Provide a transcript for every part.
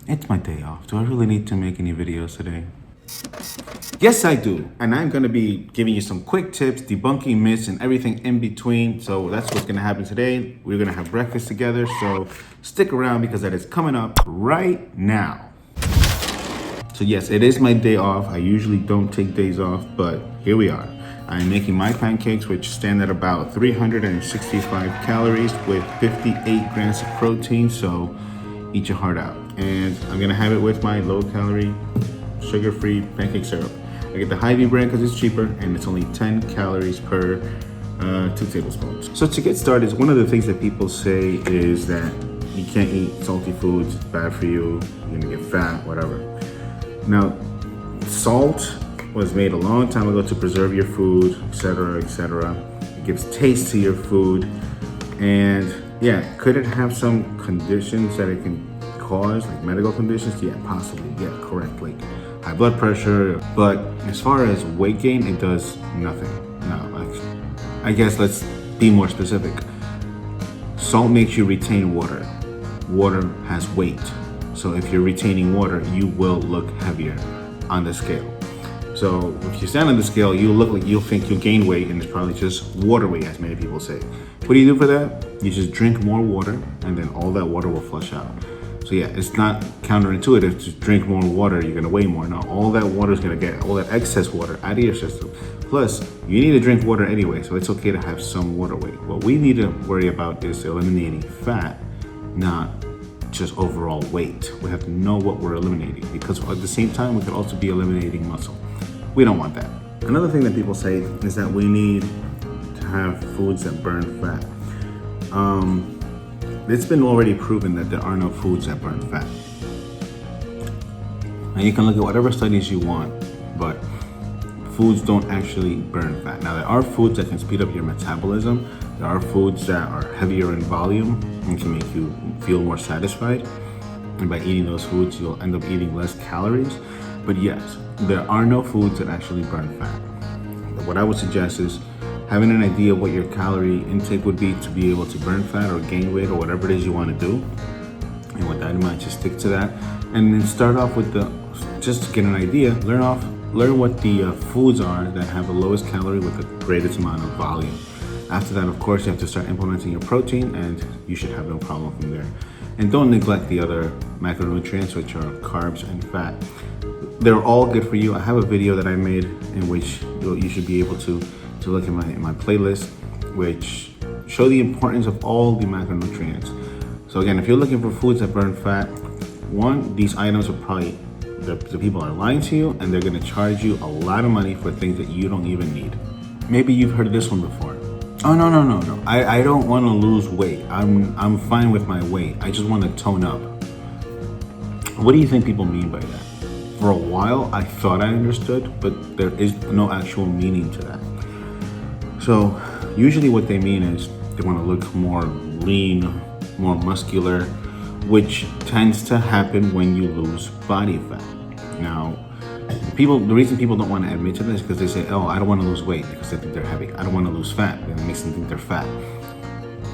It's my day off. Do I really need to make any videos today? Yes, I do. And I'm going to be giving you some quick tips, debunking myths, and everything in between. So that's what's going to happen today. We're going to have breakfast together. So stick around because that is coming up right now. So yes, it is my day off. I usually don't take days off, but here we are. I'm making my pancakes, which stand at about 365 calories with 58 grams of protein. So eat your heart out. And I'm gonna have it with my low-calorie, sugar-free pancake syrup. I get the Hy-Vee brand because it's cheaper and it's only 10 calories per 2 tablespoons. So to get started, one of the things that people say is that you can't eat salty foods, it's bad for you, you're gonna get fat, whatever. Now, salt was made a long time ago to preserve your food, etc., etc. It gives taste to your food, and yeah, could it have some conditions that it can cause, like medical conditions? Yeah, possibly. Yeah, correct. Like high blood pressure. But as far as weight gain, it does nothing. No, I guess let's be more specific. Salt makes you retain water. Water has weight. So if you're retaining water, you will look heavier on the scale. So if you stand on the scale, you'll think you'll gain weight, and it's probably just water weight, as many people say. What do you do for that? You just drink more water, and then all that water will flush out. So yeah, it's not counterintuitive to drink more water, you're gonna weigh more. No, all that water is gonna get all that excess water out of your system. Plus, you need to drink water anyway, so it's okay to have some water weight. What we need to worry about is eliminating fat, not just overall weight. We have to know what we're eliminating, because at the same time, we could also be eliminating muscle. We don't want that. Another thing that people say is that we need to have foods that burn fat. It's been already proven that there are no foods that burn fat. And you can look at whatever studies you want, but foods don't actually burn fat. Now, there are foods that can speed up your metabolism. There are foods that are heavier in volume and can make you feel more satisfied. And by eating those foods, you'll end up eating less calories. But yes, there are no foods that actually burn fat. What I would suggest is having an idea of what your calorie intake would be to be able to burn fat or gain weight or whatever it is you want to do. And with that in mind, just stick to that. And then start off with just to get an idea, learn what the foods are that have the lowest calorie with the greatest amount of volume. After that, of course, you have to start implementing your protein, and you should have no problem from there. And don't neglect the other macronutrients, which are carbs and fat. They're all good for you. I have a video that I made in which you should be able to look at my playlist, which show the importance of all the macronutrients. So again, if you're looking for foods that burn fat, one, these items are probably, the people are lying to you, and they're gonna charge you a lot of money for things that you don't even need. Maybe you've heard this one before. Oh, no. I don't wanna lose weight. I'm fine with my weight. I just wanna tone up. What do you think people mean by that? For a while, I thought I understood, but there is no actual meaning to that. So usually what they mean is they want to look more lean, more muscular, which tends to happen when you lose body fat. Now, the reason people don't want to admit to this is because they say, oh, I don't want to lose weight because they think they're heavy. I don't want to lose fat, and it makes them think they're fat.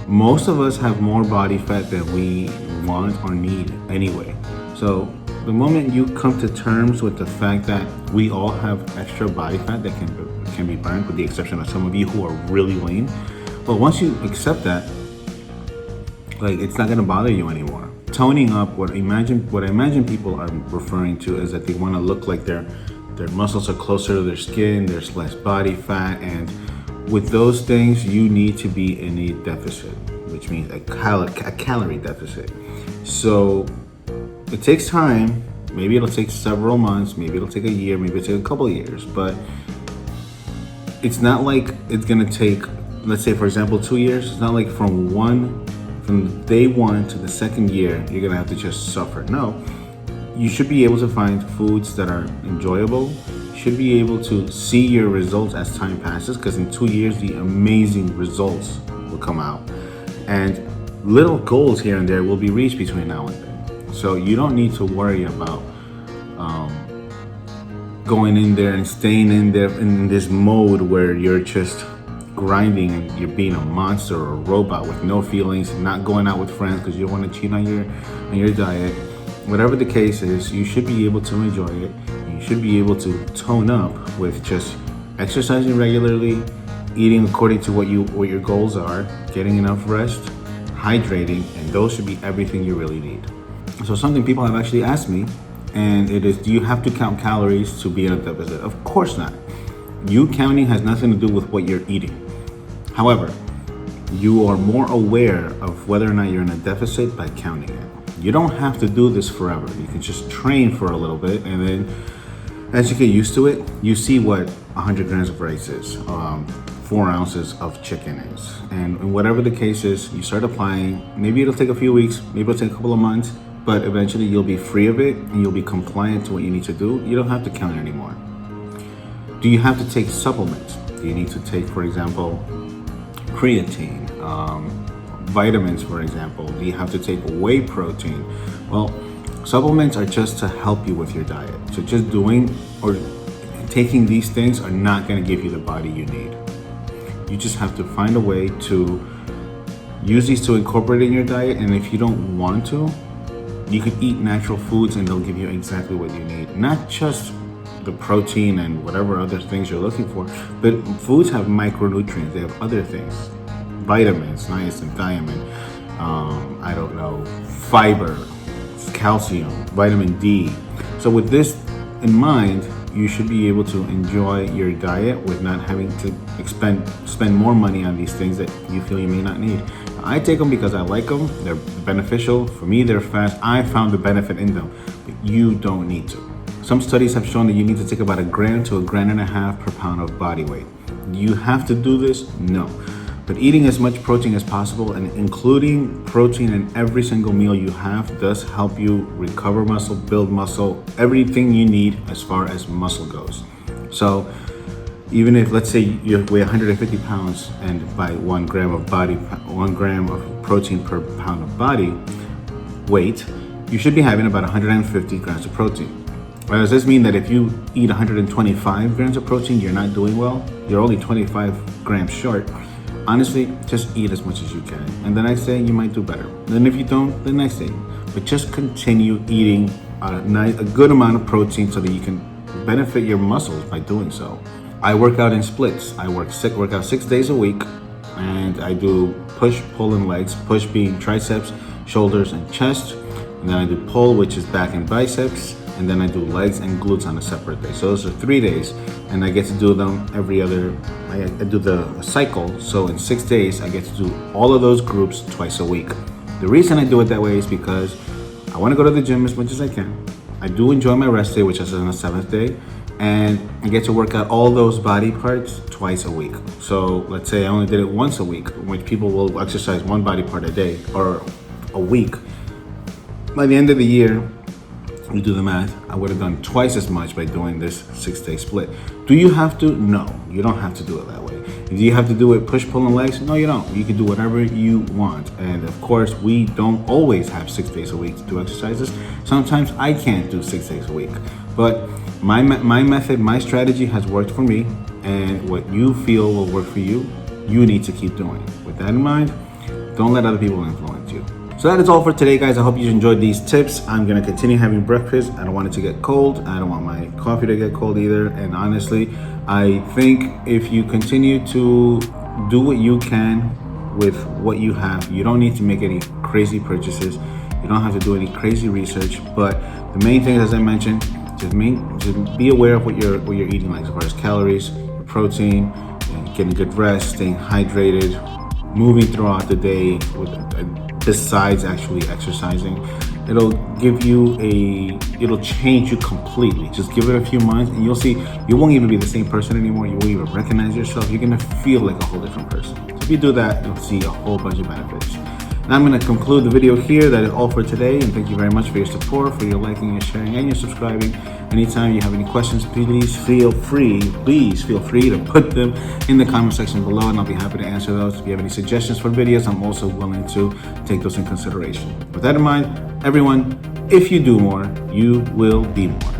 Most of us have more body fat than we want or need anyway. So the moment you come to terms with the fact that we all have extra body fat that can be burned, with the exception of some of you who are really lean, but once you accept that, like, it's not going to bother you anymore. Toning up, what I imagine people are referring to is that they want to look like their muscles are closer to their skin, there's less body fat, and with those things, you need to be in a deficit, which means a calorie deficit. So it takes time. Maybe it'll take several months, maybe it'll take a year, maybe it'll take a couple of years, but it's not like it's gonna take, let's say for example, 2 years. It's not like from day one to the second year, you're gonna have to just suffer. No, you should be able to find foods that are enjoyable. You should be able to see your results as time passes, because in 2 years, the amazing results will come out. And little goals here and there will be reached between now and then. So you don't need to worry about going in there and staying in there in this mode where you're just grinding and you're being a monster or a robot with no feelings, not going out with friends because you don't want to cheat on your diet. whatever the case is, you should be able to enjoy it. You should be able to tone up with just exercising regularly, eating according to what your goals are, getting enough rest, hydrating, and those should be everything you really need. So something people have actually asked me, and it is, do you have to count calories to be in a deficit? Of course not. You counting has nothing to do with what you're eating. However, you are more aware of whether or not you're in a deficit by counting it. You don't have to do this forever. You can just train for a little bit, and then as you get used to it, you see what 100 grams of rice is, 4 ounces of chicken is. And whatever the case is, you start applying. Maybe it'll take a few weeks, maybe it'll take a couple of months, but eventually you'll be free of it and you'll be compliant to what you need to do. You don't have to count it anymore. Do you have to take supplements? Do you need to take, for example, creatine, vitamins, for example? Do you have to take whey protein? Well, supplements are just to help you with your diet. So just doing or taking these things are not going to give you the body you need. You just have to find a way to use these to incorporate in your diet. And if you don't want to, you can eat natural foods and they'll give you exactly what you need. Not just the protein and whatever other things you're looking for, but foods have micronutrients. They have other things, vitamins, niacin, thiamine, fiber, calcium, vitamin D. So with this in mind, you should be able to enjoy your diet with not having to spend more money on these things that you feel you may not need. I take them because I like them. They're beneficial. For me, they're fast. I found the benefit in them, but you don't need to. Some studies have shown that you need to take about 1 gram to 1.5 grams per pound of body weight. Do you have to do this? No. But eating as much protein as possible and including protein in every single meal you have does help you recover muscle, build muscle, everything you need as far as muscle goes. So even if, let's say, you weigh 150 pounds and by 1 gram of protein per pound of body weight, you should be having about 150 grams of protein. Does this mean that if you eat 125 grams of protein, you're not doing well? You're only 25 grams short. Honestly, just eat as much as you can. And the next day, you might do better. And if you don't, the next day. But just continue eating a good amount of protein so that you can benefit your muscles by doing so. I work out in splits. I work out 6 days a week, and I do push, pull, and legs. Push being triceps, shoulders, and chest. And then I do pull, which is back and biceps. And then I do legs and glutes on a separate day. So those are 3 days, and I get to do them every other. I do the cycle. So in 6 days, I get to do all of those groups twice a week. The reason I do it that way is because I want to go to the gym as much as I can. I do enjoy my rest day, which is on the 7th day, and I get to work out all those body parts twice a week. So let's say I only did it once a week, which people will exercise one body part a day or a week. By the end of the year, you do the math, I would have done twice as much by doing this 6-day split. Do you have to? No, you don't have to do it that way. Do you have to do it push, pull, and legs? No, you don't. You can do whatever you want. And of course, we don't always have 6 days a week to do exercises. Sometimes I can't do 6 days a week. But my method, my strategy has worked for me, and what you feel will work for you, you need to keep doing. With that in mind, don't let other people influence you. So that is all for today, guys. I hope you enjoyed these tips. I'm gonna continue having breakfast. I don't want it to get cold. I don't want my coffee to get cold either. And honestly, I think if you continue to do what you can with what you have, you don't need to make any crazy purchases. You don't have to do any crazy research. But the main thing, as I mentioned, just be aware of what you're eating, like as far as calories, protein, and getting good rest, staying hydrated, moving throughout the day besides actually exercising. It'll change you completely. Just give it a few months and you'll see you won't even be the same person anymore. You won't even recognize yourself. You're gonna feel like a whole different person. So if you do that, you'll see a whole bunch of benefits. Now I'm gonna conclude the video here. That is all for today, and thank you very much for your support, for your liking and sharing and your subscribing. Anytime you have any questions, please feel free to put them in the comment section below, and I'll be happy to answer those. If you have any suggestions for videos, I'm also willing to take those in consideration. With that in mind, everyone, if you do more, you will be more.